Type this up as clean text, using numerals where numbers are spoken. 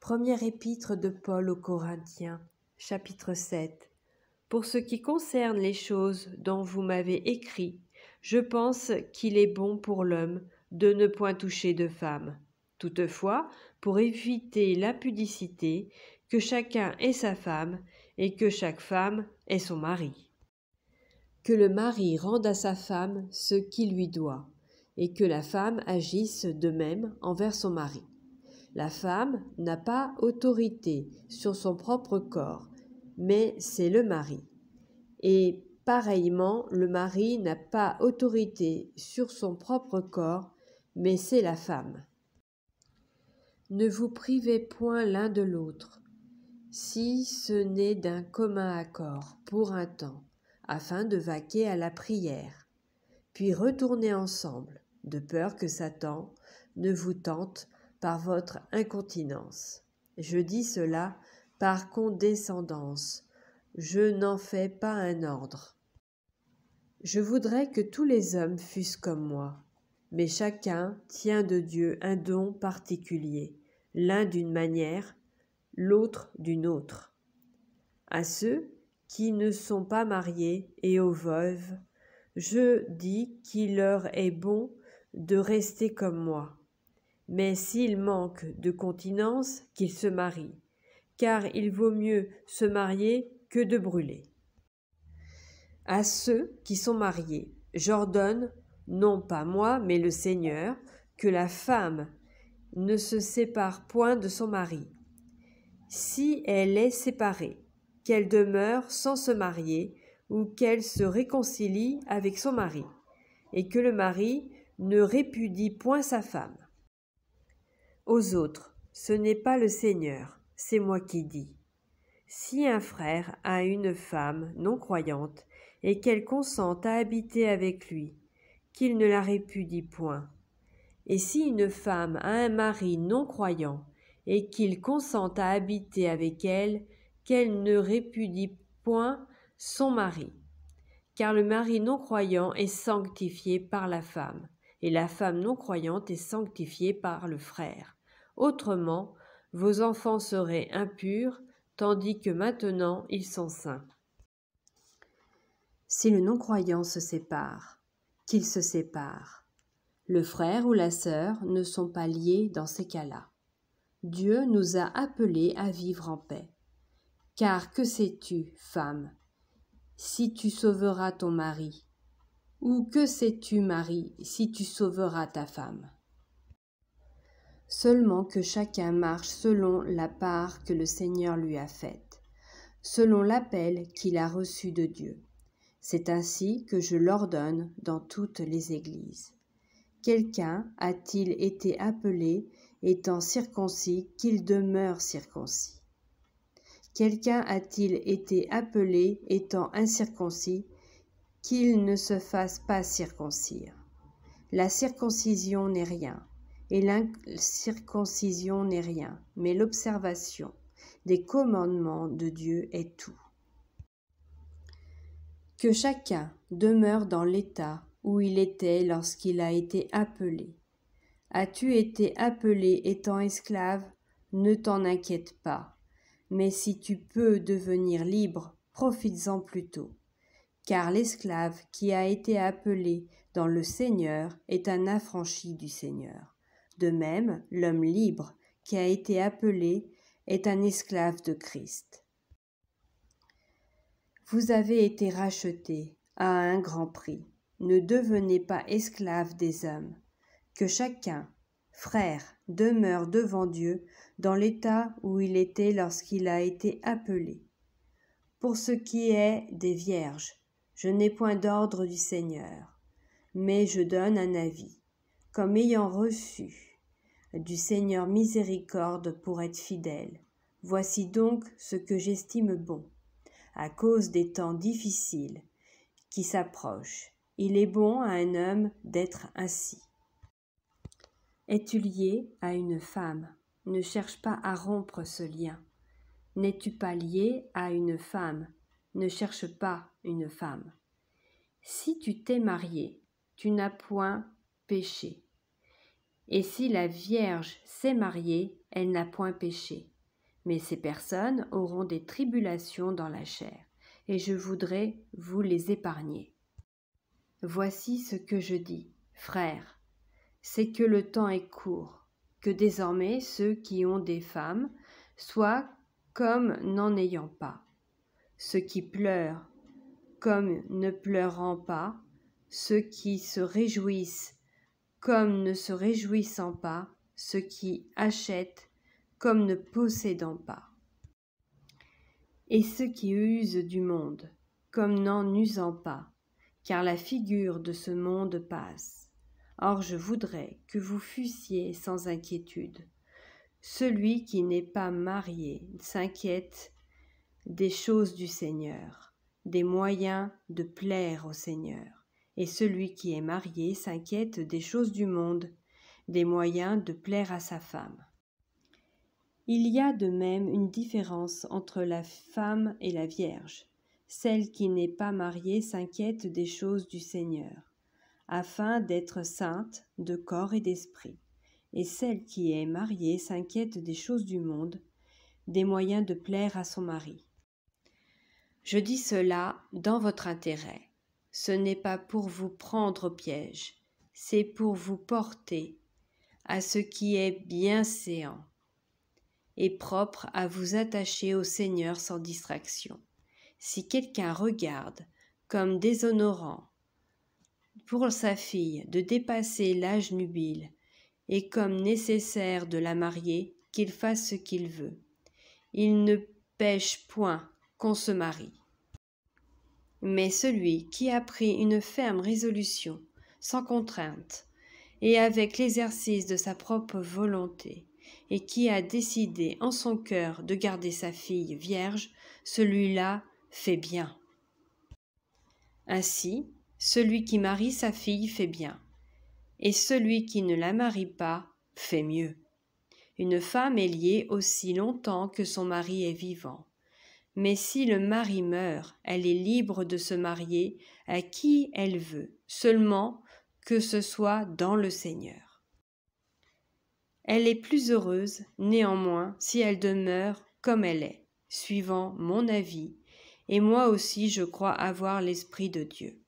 Première épître de Paul aux Corinthiens, chapitre 7. Pour ce qui concerne les choses dont vous m'avez écrit, je pense qu'il est bon pour l'homme de ne point toucher de femme. Toutefois, pour éviter l'impudicité, que chacun ait sa femme et que chaque femme ait son mari. Que le mari rende à sa femme ce qui lui doit, et que la femme agisse de même envers son mari. La femme n'a pas autorité sur son propre corps, mais c'est le mari. Et pareillement, le mari n'a pas autorité sur son propre corps, mais c'est la femme. Ne vous privez point l'un de l'autre, si ce n'est d'un commun accord, pour un temps, afin de vaquer à la prière, puis retournez ensemble, de peur que Satan ne vous tente par votre incontinence. Je dis cela par condescendance, je n'en fais pas un ordre. Je voudrais que tous les hommes fussent comme moi, mais chacun tient de Dieu un don particulier, l'un d'une manière, l'autre d'une autre. À ceux qui ne sont pas mariés et aux veuves, je dis qu'il leur est bon de rester comme moi. Mais s'ils manquent de continence, qu'ils se marient, car il vaut mieux se marier que de brûler. À ceux qui sont mariés, j'ordonne, non pas moi, mais le Seigneur, que la femme ne se sépare point de son mari. Si elle est séparée, qu'elle demeure sans se marier ou qu'elle se réconcilie avec son mari, et que le mari ne répudie point sa femme. Aux autres, ce n'est pas le Seigneur, c'est moi qui dis. Si un frère a une femme non-croyante et qu'elle consente à habiter avec lui, qu'il ne la répudie point. Et si une femme a un mari non-croyant et qu'il consente à habiter avec elle, qu'elle ne répudie point son mari. Car le mari non-croyant est sanctifié par la femme, et la femme non-croyante est sanctifiée par le frère. Autrement, vos enfants seraient impurs, tandis que maintenant ils sont saints. Si le non-croyant se sépare, qu'il se sépare. Le frère ou la sœur ne sont pas liés dans ces cas-là. Dieu nous a appelés à vivre en paix. Car que sais-tu, femme, si tu sauveras ton mari? Ou que sais-tu, mari, si tu sauveras ta femme? Seulement que chacun marche selon la part que le Seigneur lui a faite, selon l'appel qu'il a reçu de Dieu. C'est ainsi que je l'ordonne dans toutes les églises. Quelqu'un a-t-il été appelé étant circoncis qu'il demeure circoncis? Quelqu'un a-t-il été appelé étant incirconcis qu'il ne se fasse pas circoncire? La circoncision n'est rien, et l'incirconcision n'est rien, mais l'observation des commandements de Dieu est tout. Que chacun demeure dans l'état où il était lorsqu'il a été appelé. As-tu été appelé étant esclave? Ne t'en inquiète pas. Mais si tu peux devenir libre, profites-en plutôt. Car l'esclave qui a été appelé dans le Seigneur est un affranchi du Seigneur. De même, l'homme libre qui a été appelé est un esclave de Christ. Vous avez été rachetés à un grand prix. Ne devenez pas esclaves des hommes. Que chacun, frère, demeure devant Dieu dans l'état où il était lorsqu'il a été appelé. Pour ce qui est des vierges, je n'ai point d'ordre du Seigneur, mais je donne un avis, comme ayant reçu du Seigneur miséricorde pour être fidèle. Voici donc ce que j'estime bon. À cause des temps difficiles qui s'approchent, il est bon à un homme d'être ainsi. Es-tu lié à une femme? Ne cherche pas à rompre ce lien. N'es-tu pas lié à une femme? Ne cherche pas une femme. Si tu t'es marié, tu n'as point péché. Et si la Vierge s'est mariée, elle n'a point péché. Mais ces personnes auront des tribulations dans la chair, et je voudrais vous les épargner. Voici ce que je dis, frères, c'est que le temps est court, que désormais ceux qui ont des femmes soient comme n'en ayant pas, ceux qui pleurent comme ne pleurant pas, ceux qui se réjouissent comme ne se réjouissant pas, ceux qui achètent comme ne possédant pas, et ceux qui usent du monde comme n'en usant pas, car la figure de ce monde passe. Or je voudrais que vous fussiez sans inquiétude. Celui qui n'est pas marié s'inquiète des choses du Seigneur, des moyens de plaire au Seigneur. Et celui qui est marié s'inquiète des choses du monde, des moyens de plaire à sa femme. Il y a de même une différence entre la femme et la vierge. Celle qui n'est pas mariée s'inquiète des choses du Seigneur, afin d'être sainte de corps et d'esprit. Et celle qui est mariée s'inquiète des choses du monde, des moyens de plaire à son mari. Je dis cela dans votre intérêt. Ce n'est pas pour vous prendre au piège, c'est pour vous porter à ce qui est bienséant et propre à vous attacher au Seigneur sans distraction. Si quelqu'un regarde comme déshonorant pour sa fille de dépasser l'âge nubile et comme nécessaire de la marier, qu'il fasse ce qu'il veut. Il ne pêche point qu'on se marie. Mais celui qui a pris une ferme résolution, sans contrainte, et avec l'exercice de sa propre volonté, et qui a décidé en son cœur de garder sa fille vierge, celui-là fait bien. Ainsi, celui qui marie sa fille fait bien, et celui qui ne la marie pas fait mieux. Une femme est liée aussi longtemps que son mari est vivant. Mais si le mari meurt, elle est libre de se marier à qui elle veut, seulement que ce soit dans le Seigneur. Elle est plus heureuse, néanmoins, si elle demeure comme elle est, suivant mon avis, et moi aussi je crois avoir l'Esprit de Dieu.